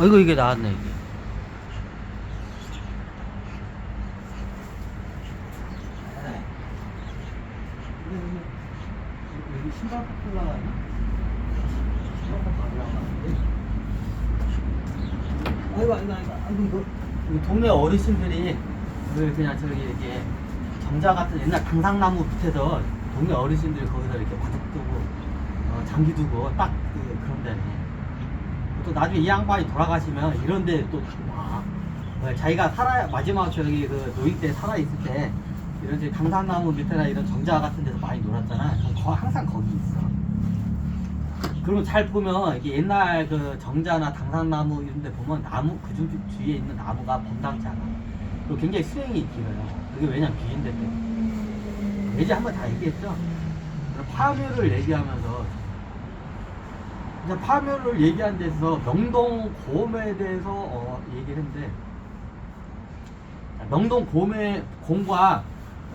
어이구, 이게 나왔네, 이게. 여기 신발 벗고 올라가나? 신발 벗고 올라가는데. 아이고, 이거 동네 어르신들이 그냥 저기 이렇게 정자 같은 옛날 당상나무 밑에서 동네 어르신들이 거기서 이렇게 바둑 두고 장기 두고 딱 그런 데네. 또 나중에 이 양반이 돌아가시면 이런데 또 막 자기가 마지막 저기 그 노인 때 살아 있을 때 이런 저 당산나무 밑에나 이런 정자 같은 데서 많이 놀았잖아. 그럼 항상 거기 있어. 그리고 잘 보면 이게 옛날 그 정자나 당산나무 이런 데 보면 나무 그 주위에 있는 나무가 범상치 않아. 그리고 굉장히 수행이 길어요. 그게 왜냐면 비인대 때문에. 예전에 한번 다 얘기했죠. 파묘를 얘기하면서 이제 파묘를 얘기한 데서 명동 곰에 대해서 얘기를 했는데, 명동 곰과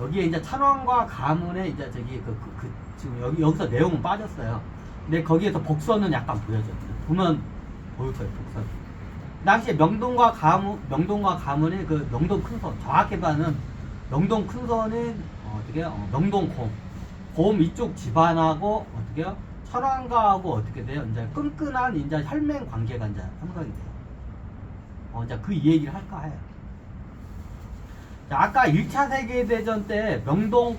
여기에 이제 찬왕과 가문에 이제 저기 지금 여기서 내용은 빠졌어요. 근데 거기에서 복선은 약간 보여져. 보면 보일 거예요, 복선. 당시에 명동과 가문의 그 명동 큰선, 정확히 말하면 명동 큰선은 어떻게 명동 곰 이쪽 집안하고 어떻게요? 천왕가하고 어떻게 돼요? 이제 끈끈한 이제 혈맹 관계가 이제 형성이 돼요. 이제 그 얘기를 할까 해요. 자, 아까 1차 세계대전 때 명동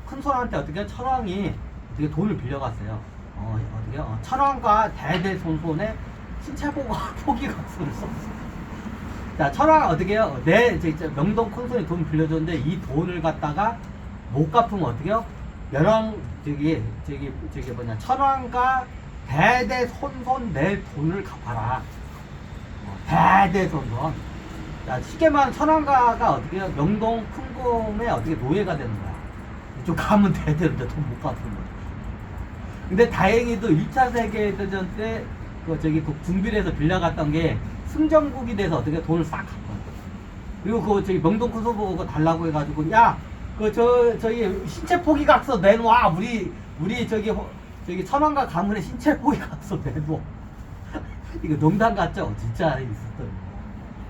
큰손한테 어떻게 천왕이 어떻게 돈을 빌려갔어요. 어떻게 천왕과 대대손손의 신체 포기각서를 썼어요. 자, 천왕 어떻게 해요? 명동 큰손이 돈 빌려줬는데 이 돈을 갖다가 못 갚으면 어떻게 해요? 저기 뭐냐, 천왕과 대대손손 내 돈을 갚아라. 대대손손. 자, 쉽게 말하면 천왕가가 어떻게 해요? 명동 큰곰의 어떻게 노예가 되는 거야. 이쪽 가면 대대로인데 돈 못 갚는 거야. 근데 다행히도 2차 세계대전 때 그 군빌에서 빌려갔던 게 승전국이 돼서 어떻게 돈을 싹 갚아. 그리고 저기 명동 큰손 보고 달라고 해가지고, 야, 저기 신체 포기각서 내놔. 우리 저기 천왕가 가문의 신체 포기각서 내놔. 이거 농담 같죠? 진짜 있었던.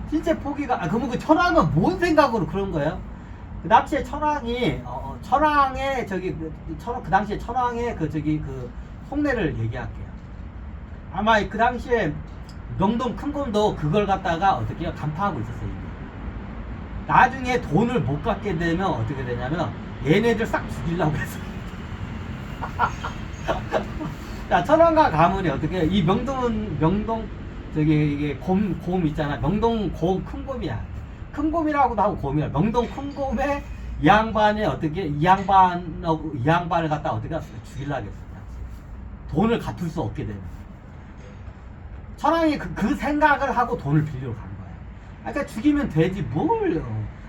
신체 포기가, 그러면 그 천왕은 뭔 생각으로 그런 거예요? 그 당시에 천왕이, 천왕의 그 당시에 천왕의 그 속내를 얘기할게요. 아마 그 당시에 명동 큰곰도 그걸 갖다가 어떻게 간파하고 있었어요, 이미. 나중에 돈을 못 갚게 되면 어떻게 되냐면 얘네들 싹 죽이려고 했어. 자, 천왕과 가문이 어떻게 이 명동 이게 곰 있잖아. 명동 큰곰이야. 큰곰이라고도 하고 곰이야. 명동 큰곰에 이 양반을 갖다 어떻게 죽이려고 했어. 돈을 갚을 수 없게 되면. 천왕이 그 생각을 하고 돈을 빌리러 간 거야. 그러니까 죽이면 되지 뭘.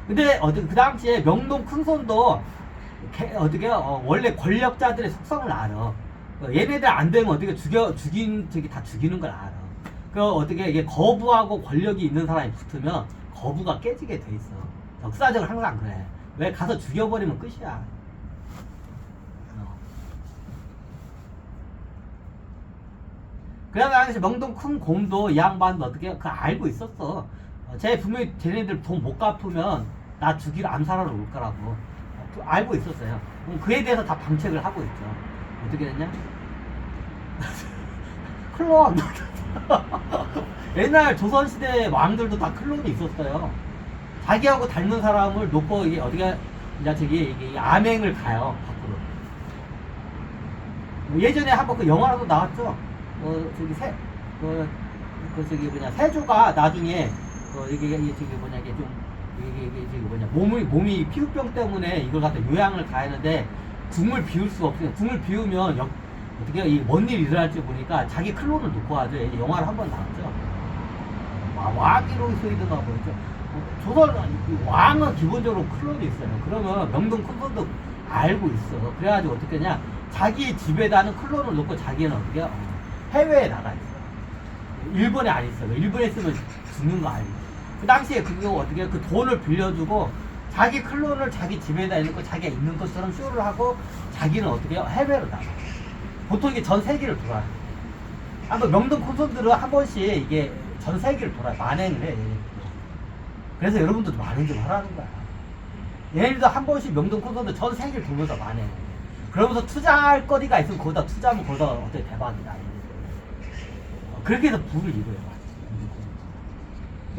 근데 그 당시에 명동 큰손도 원래 권력자들의 속성을 알아. 얘네들 안 되면 어떻게 다 죽이는 걸 알아. 어떻게 이게 거부하고 권력이 있는 사람이 붙으면 거부가 깨지게 돼 있어. 역사적으로 항상 그래. 왜 가서 죽여버리면 끝이야. 그래서 당시 명동 큰 곰도 이 양반도 어떻게 알고 있었어. 분명히 쟤네들 돈 못 갚으면 나 죽이러 암살하러 올 거라고 알고 있었어요. 그에 대해서 다 방책을 하고 있죠. 어떻게 됐냐? 클론. 옛날 조선시대 왕들도 다 클론이 있었어요. 자기하고 닮은 사람을 놓고 이게 어디가 이게 암행을 가요 밖으로. 예전에 한번 그 영화라도 나왔죠. 세조가 나중에 몸이 피부병 때문에 이걸 갖다 요양을 가야 하는데 궁을 비울 수가 없어요. 궁을 비우면 어떻게 뭔 일이 일어날지 보니까 자기 클론을 놓고 하죠. 영화를 한번 나왔죠. 와기로 소이드가 뭐였죠. 조선 왕은 기본적으로 클론이 있어요. 그러면 명동 큰손도 알고 있어. 그래가지고 어떻게 하냐, 자기 집에다는 클론을 놓고 자기는 어떻게 해외에 나가 있어. 일본에 안 있어. 일본에 있으면 죽는 거 알지. 그 당시에 그거 어떻게 그 돈을 빌려주고 자기 클론을 자기 집에다 놓고 자기가 있는 것처럼 쇼를 하고 자기는 어떻게 해외로 나가. 보통 이게 전 세계를 돌아요. 명동 큰손들은 한 번씩 이게 전 세계를 돌아요. 만행을 해. 그래서 여러분들도 만행 좀 하라는 거야. 얘네들도 한 번씩 명동 콘서트 전 세계를 돌면서 만행을 해. 그러면서 투자할 거리가 있으면 거기다 투자하면 거기다 어떻게 대박이다. 그렇게 해서 부를 이뤄요.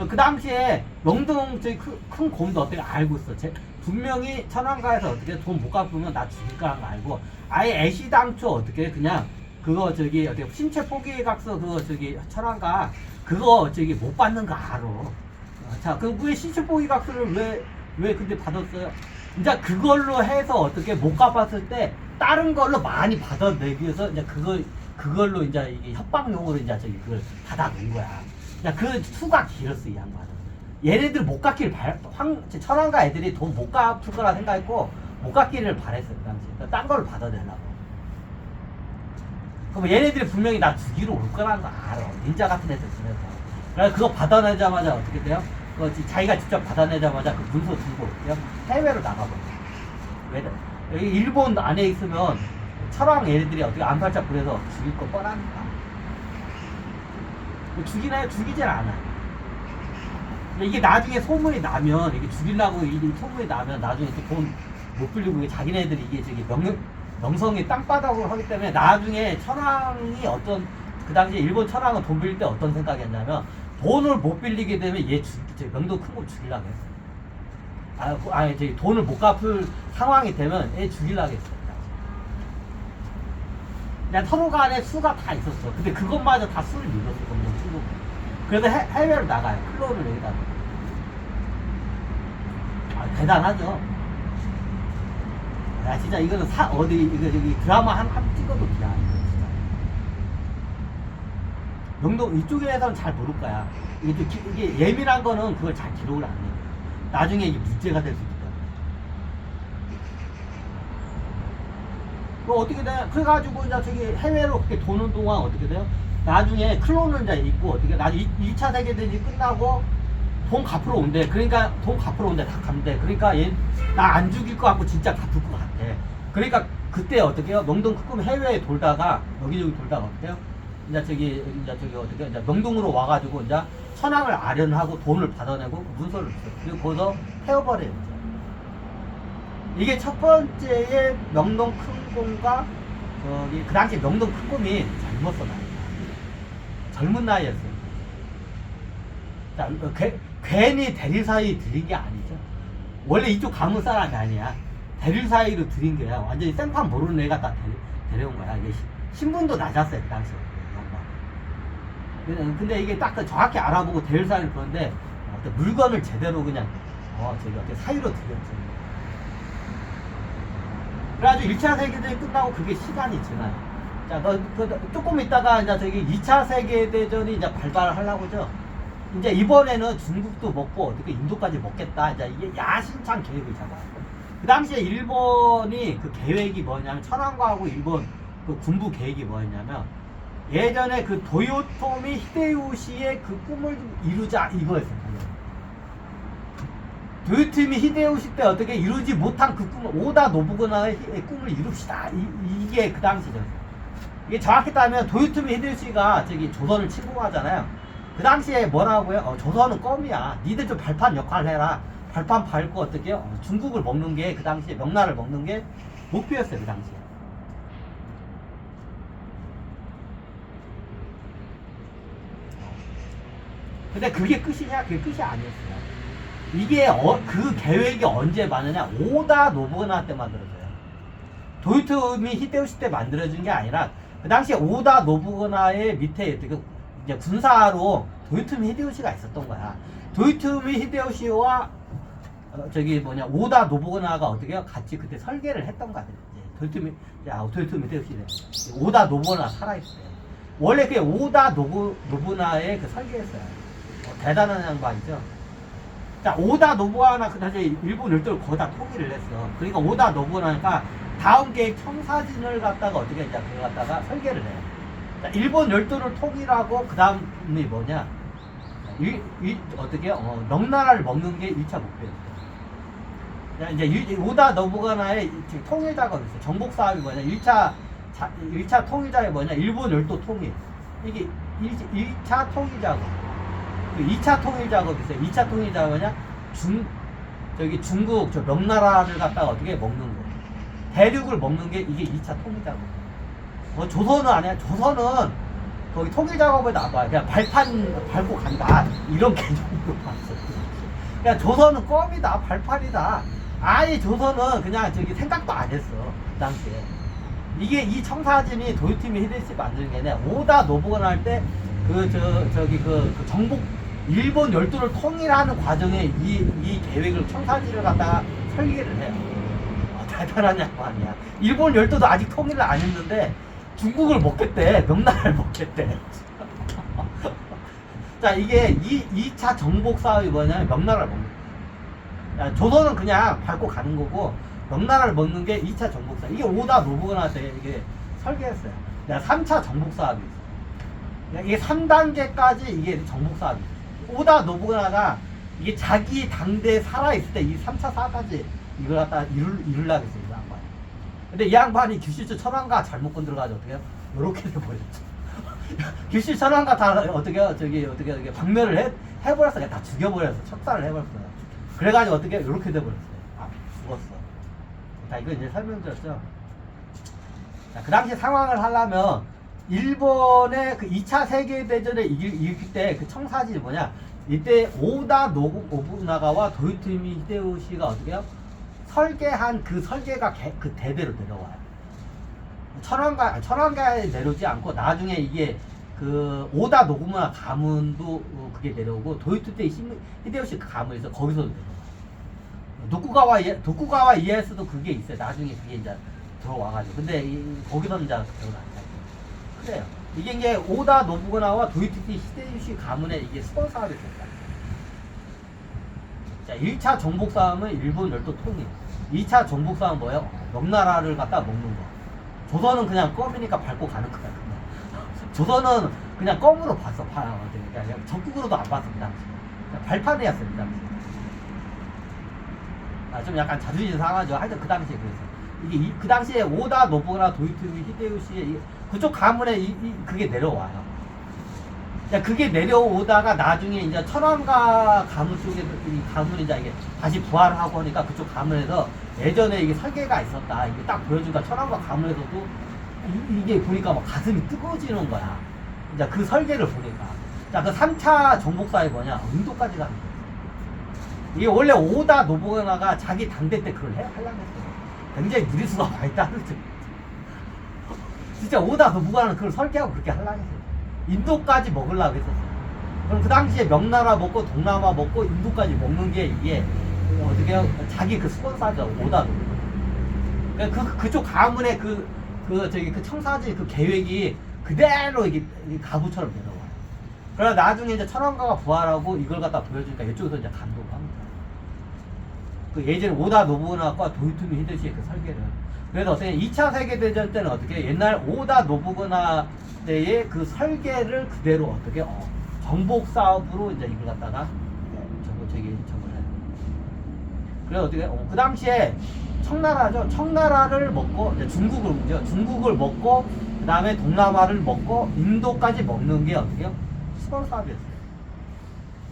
그 당시에 명동 저기 큰 곰도 어떻게 알고 있어. 분명히 천안가에서 어떻게 돈 못 갚으면 나 죽일까 거 알고 아예 애시당초 어떻게 그냥 그거 저기 어떻게 신체 포기각서 그거 저기 천안가 그거 저기 못 받는 거 알아. 자, 그 왜 신체 포기각서를 왜 근데 받았어요? 이제 그걸로 해서 어떻게 못 갚았을 때 다른 걸로 많이 받아내기 위해서 이제 그걸로 이제 이게 협박용으로 이제 저기 그걸 받아놓은 거야. 그 수가 길었어 이 양반은. 얘네들 못 갚기를 천안가 애들이 돈 못 갚을 거라 생각했고 못 갚기를 바랬어 그 당시에. 그러니까 딴 걸 받아내려고. 그럼 얘네들이 분명히 나 죽이러 올 거라는 거 알아. 닌자 같은 애들 중에서. 그래서 그거 받아내자마자 어떻게 돼요? 그거 자기가 직접 받아내자마자 그 문서 들고 어때요? 해외로 나가버려. 왜? 여기 일본 안에 있으면 천황 얘네들이 어떻게 안팔자 부려서 죽일 거 뻔하니까. 죽이나요? 죽이질 않아요. 이게 나중에 소문이 나면, 이게 죽이려고 이 소문이 나면 나중에 돈 못 빌리고 이게 자기네들이 이게 저기 명성이 땅바닥으로 하기 때문에 나중에 천황이 어떤, 그 당시에 일본 천황은 돈 빌릴 때 어떤 생각이었냐면 돈을 못 빌리게 되면 얘 명동 큰 거 죽이려고 했어요. 아니, 저기 돈을 못 갚을 상황이 되면 얘 죽이려고 했어요. 그냥 서로 간에 수가 다 있었어. 근데 그것마저 다 수를 밀었어. 그래서 해외로 나가요. 클로를 여기다. 대단하죠. 야, 진짜 이거는 이거 여기 드라마 한 찍어도 돼. 이거 진짜. 명동 이쪽에서는 잘 모를 거야. 이게 예민한 거는 그걸 잘 기록을 안 해. 나중에 이게 문제가 될 수 있기 때문에. 어떻게 돼? 그래가지고 이제 저기 해외로 그렇게 도는 동안 어떻게 돼요? 나중에 클론을 이제 있고 어떻게 나중에 2차 세계대전이 끝나고 돈 갚으러 온대. 그러니까 돈 갚으러 온대. 다 간대. 그러니까 얘 나 안 죽일 것 같고 진짜 갚을 것 같아. 그러니까 그때 어떻게 해요? 명동 크끔 해외에 돌다가 여기저기 돌다가 어때요? 이제 저기 어떻게 이제 명동으로 와가지고 이제 천황을 아련하고 돈을 받아내고 문서를 줬어요. 그리고 거기서 태워버려요. 이게 첫 번째의 명동 큰곰과 저기 그 당시 명동 큰곰이 젊었어. 젊은 나이였어요. 자, 괜히 대리사이 들인 게 아니죠. 원래 이쪽 가문 사람이 아니야. 대리사이로 들인 거야. 완전히 생판 모르는 애가 딱 데려온 거야. 이게 신분도 낮았어요. 그 당시에. 근데 이게 딱 정확히 알아보고 대리사이를 그런데 물건을 제대로 그냥 저기 어떻게 사이로 들였죠. 그래가지고 1차 세계대전이 끝나고 그게 시간이 지나요. 자, 조금 있다가 이제 저기 2차 세계대전이 이제 발발을 하려고죠. 이제 이번에는 중국도 먹고 어떻게 인도까지 먹겠다. 이제 이게 야심찬 계획을 잡아요. 그 당시에 일본이 그 계획이 뭐냐면 천황과하고 일본 그 군부 계획이 뭐였냐면 예전에 그 도요토미 히데요시의 그 꿈을 이루자 이거였어요. 도요토미 히데요시 때 어떻게 이루지 못한 그 꿈을 오다 노부나의 꿈을 이룹시다. 이게 그 당시죠. 이게 정확히 따면 도요토미 히데요시가 저기 조선을 침공하잖아요. 그 당시에 뭐라고요? 조선은 껌이야. 니들 좀 발판 역할을 해라. 발판 밟고 어떻게 중국을 먹는 게 그 당시에 명나라를 먹는 게 목표였어요. 그 당시에. 근데 그게 끝이냐? 그게 끝이 아니었어요. 이게 그 계획이 언제 많으냐? 오다 노부나 때 만들어져요. 도요토미 히데요시 때 만들어진 게 아니라 그 당시에 오다 노부나의 밑에 이제 군사로 도요토미 히데요시가 있었던 거야. 도요토미 히데요시와 오다 노부나가 어떻게 같이 그때 설계를 했던 거야. 도요토미 히데요시 오다 노부나 살아있어요. 원래 그 오다 노부나의 그 설계였어요. 대단한 양반이죠. 자, 오다 노부나가 그 당시에 일본 열도를 거의 다 통일을 했어. 그러니까 오다 노부나가 다음 계획 청사진을 갖다가 어떻게 이제 그걸 갖다가 설계를 해요. 자, 일본 열도를 통일하고 그 다음이 뭐냐? 어떻게 명나라를 먹는 게 1차 목표였어요. 자, 이제 오다 노부나의 통일 작업이 있어요. 정복 사업이 뭐냐? 1차 통일 작업이 뭐냐? 일본 열도 통일. 이게 1차 통일 작업. 그 2차 통일 작업이 있어요. 2차 통일 작업이냐? 중국 저 명나라를 갖다가 어떻게 먹는 거. 대륙을 먹는 게 이게 2차 통일 작업. 조선은 아니야. 조선은 거기 통일 작업을 나봐. 그냥 발판 밟고 간다. 이런 개념으로 봤어. 그냥 조선은 껌이다. 발판이다. 아예 조선은 그냥 생각도 안 했어. 그 당시에. 이게 이 청사진이 도요토미 히데요시 만든 게 아니라 오다 노부나가 할 때 그 정복 일본 열도를 통일하는 과정에 이 계획을 청사진을 갖다가 설계를 해요. 대단한 양반이야. 일본 열도도 아직 통일을 안 했는데 중국을 먹겠대. 명나라를 먹겠대. 자, 이게 2차 정복 사업이 뭐냐면 명나라를 먹는 거야. 조선은 그냥 밟고 가는 거고 명나라를 먹는 게 2차 정복 사업. 이게 오다 노부나한테 이게 설계했어요. 3차 정복 사업이 있어. 이게 3단계까지 이게 정복 사업이 있어. 오다 노부나가 이게 자기 당대에 살아있을 때 이 3차 사업까지 이걸 갖다 이루려고 했어요, 이 양반이. 근데 이 양반이 규슈츠 천황가 잘못 건들어가지고 어떻게 해요? 요렇게 돼버렸죠. 규슈츠 천황가 다 어떻게 박멸을 해버렸어. 그냥 다 죽여버렸어. 척살을 해버렸어요. 그래가지고 어떻게 요렇게 돼버렸어요. 아, 죽었어. 자, 이거 이제 설명드렸죠. 자, 그 당시 상황을 하려면 일본의 그 2차 세계대전에 이길 때 그 청사진이 뭐냐? 이때 오다 노부나가와 도요토미 히데요시가 어떻게 해요? 설계한 그 설계가 그 대대로 내려와요. 천황가에 내려오지 않고 나중에 이게 그 오다 노부나 가문도 그게 내려오고 도요토미 히데요시 그 가문이 있어. 거기서도 내려와요. 도쿠가와 이에야스도 그게 있어요. 나중에 그게 이제 들어와가지고. 근데 거기서는 이제 들어가. 그래요. 이게 오다 노부나와 도요토미 히데요시 가문의 이게 수건 사업이 됐다. 자, 1차 정복 싸움은 일본 열도 통일. 2차 정복 싸움은 뭐예요? 명나라를 갖다 먹는 거. 조선은 그냥 껌이니까 밟고 가는 거야. 조선은 그냥 껌으로 봤어. 그러니까 적극으로도 안 봤어. 그 당시. 발판이었어요. 그 당시. 좀 약간 자존심 상하죠. 하여튼 그 당시에 그래서. 이게 그 당시에 오다 노부나 도요토미 히데요시의 그쪽 가문에 그게 내려와요. 그게 내려오다가 나중에 이제 천황가 가문 쪽에 이 가문이 이제 이게 다시 부활을 하고 하니까 그쪽 가문에서 예전에 이게 설계가 있었다. 이게 딱 보여주니까 천황가 가문에서도 이게 보니까 막 가슴이 뜨거워지는 거야. 이제 그 설계를 보니까. 자, 그 3차 정복사에 뭐냐? 인도까지 가는 거야. 이게 원래 오다 노부나가 자기 당대 때 그걸 하려고 했어요. 굉장히 무리수가 많이 따르죠. 진짜 오다 노부나는 그걸 설계하고 그렇게 하려고 했어요. 인도까지 먹으려고 했었어요. 그럼 그 당시에 명나라 먹고 동남아 먹고 인도까지 먹는 게 이게 어떻게 자기 그 스폰서죠. 오다 노부나. 그쪽 가문의 그 청사진 그 계획이 그대로 이게 가부처럼 내려와요. 그러나 나중에 이제 천황가가 부활하고 이걸 갖다 보여주니까 이쪽에서 이제 감동을 합니다. 그 예전에 오다 노부나과 도요토미 히데요시의 그 설계를. 그래서 어떻게 2차 세계대전 때는 어떻게 옛날 오다 노부나 때의 그 설계를 그대로 어떻게 정복 사업으로 이제 이걸 갖다가 적을 해요. 그래서 어떻게 그 당시에 청나라죠. 청나라를 먹고 이제 중국을 먹고 그 다음에 동남아를 먹고 인도까지 먹는 게 어떻게요? 수건 사업이었어요.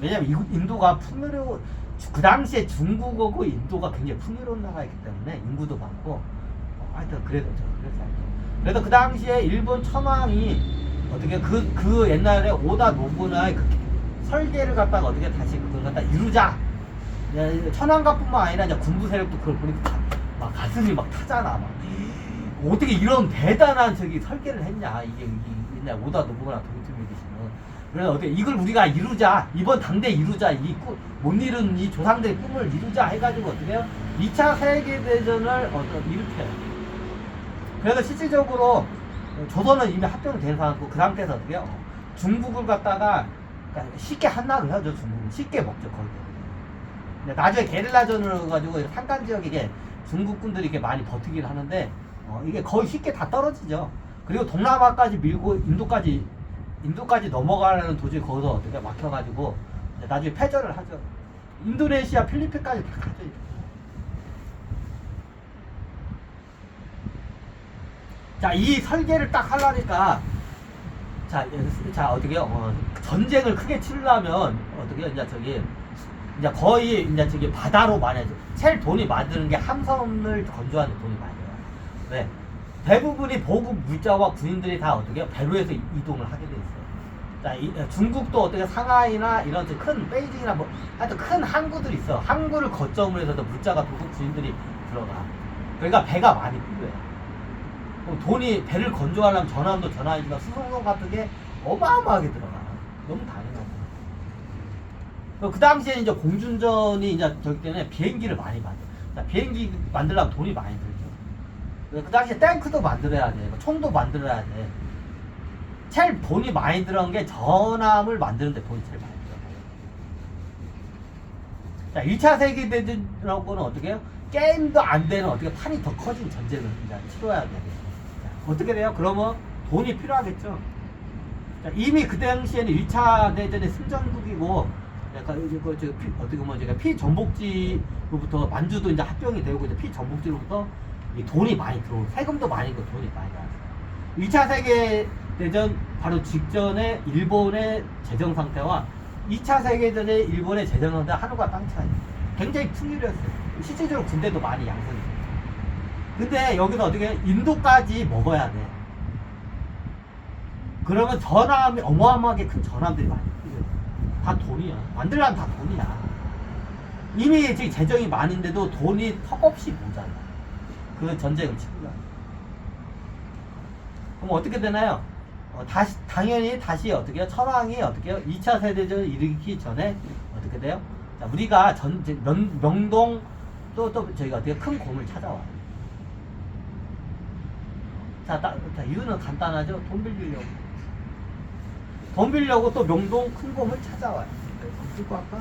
왜냐면 인도가 풍요로운 그 당시에 중국하고 인도가 굉장히 풍요로운 나라이기 때문에 인구도 많고 하여튼 그래서 그 당시에 일본 천황이 어떻게 그 옛날에 오다 노부나의 그 설계를 갖다가 어떻게 다시 그걸 갖다 이루자. 천황가뿐만 아니라 이제 군부 세력도 그걸 보니까 막 가슴이 막 타잖아. 막 어떻게 이런 대단한 설계를 했냐. 이게 옛날 오다 노부나 도요토미 히데요시는. 그래서 어떻게 이걸 우리가 이루자. 이번 당대 이루자. 못 이룬 이 조상들의 꿈을 이루자 해가지고 어떻게 해요? 2차 세계대전을 일으켜요. 그래서 실질적으로 조선은 이미 합병이 된 상황이고 그 상태에서 어떻게 해요? 중국을 갖다가 쉽게 한나를 하죠. 중국은 쉽게 먹죠. 거의. 근데 나중에 게릴라전을 가지고 산간 지역에 이게 중국군들이 이렇게 많이 버티기를 하는데 이게 거의 쉽게 다 떨어지죠. 그리고 동남아까지 밀고 인도까지 넘어가려는 도중에 거기서 어떻게 막혀가지고 나중에 패전을 하죠. 인도네시아, 필리핀까지 다 가죠. 자, 이 설계를 딱 하려니까 자 어떻게요? 전쟁을 크게 치려면 어떻게 이제 저기 이제 거의 이제 저기 바다로 많이 제일 돈이 많이 드는 게 함선을 건조하는 돈이 많이 들어요. 왜? 대부분이 보급 물자와 군인들이 다 어떻게 배로에서 이동을 하게 돼 있어요. 자, 중국도 어떻게 상하이나 이런 큰 베이징이나 뭐 하여튼 큰 항구들이 있어. 항구를 거점으로 해서 물자가 도둑 군인들이 들어가. 그러니까 배가 많이 필요해. 그럼 돈이 배를 건조하려면 전함이지만 수송선 같은 게 어마어마하게 들어가. 너무 당연하죠. 그 당시에 이제 공중전이 이제 저기 때문에 비행기를 많이 만들어. 자, 비행기 만들려면 돈이 많이 들죠. 그 당시에 탱크도 만들어야 돼. 총도 만들어야 돼. 제일 돈이 많이 들어간 게 전함을 만드는데 돈이 제일 많이 들어가요. 자, 2차 세계대전이라는 거는 어떻게 해요? 게임도 안 되는 어떻게 판이 더 커진 전쟁을 이제 치러야 돼요. 어떻게 돼요? 그러면 돈이 필요하겠죠. 자, 이미 그 당시에는 1차 대전의 승전국이고, 약간 어떻게 보면 제가 피전복지로부터 만주도 이제 합병이 되고 이제 피전복지로부터 이 돈이 많이 들어오고 세금도 많이 있고 돈이 많이 나왔어요. 2차 세계대전 바로 직전에 일본의 재정 상태와 2차 세계대전의 일본의 재정 상태 하늘과 땅 차이. 굉장히 풍요로웠어요. 실질적으로 군대도 많이 양성했어요. 근데 여기서 어떻게 인도까지 먹어야 돼. 그러면 전함이 어마어마하게 큰 전함들이 많이 필요해. 다 돈이야. 만들려면 다 돈이야. 이미 지금 재정이 많은데도 돈이 턱없이 모자라. 그 전쟁을 치르려면. 그럼 어떻게 되나요? 당연히 다시 어떻게 해요? 천황이 어떻게 해요? 2차 세대전을 일으키기 전에 어떻게 돼요? 자, 우리가 명동 또 저희가 어떻게 큰 곰을 찾아와요. 자, 이유는 간단하죠? 돈 빌리려고. 돈 빌려고 또 명동 큰 곰을 찾아와요. 돈 빌고 할까?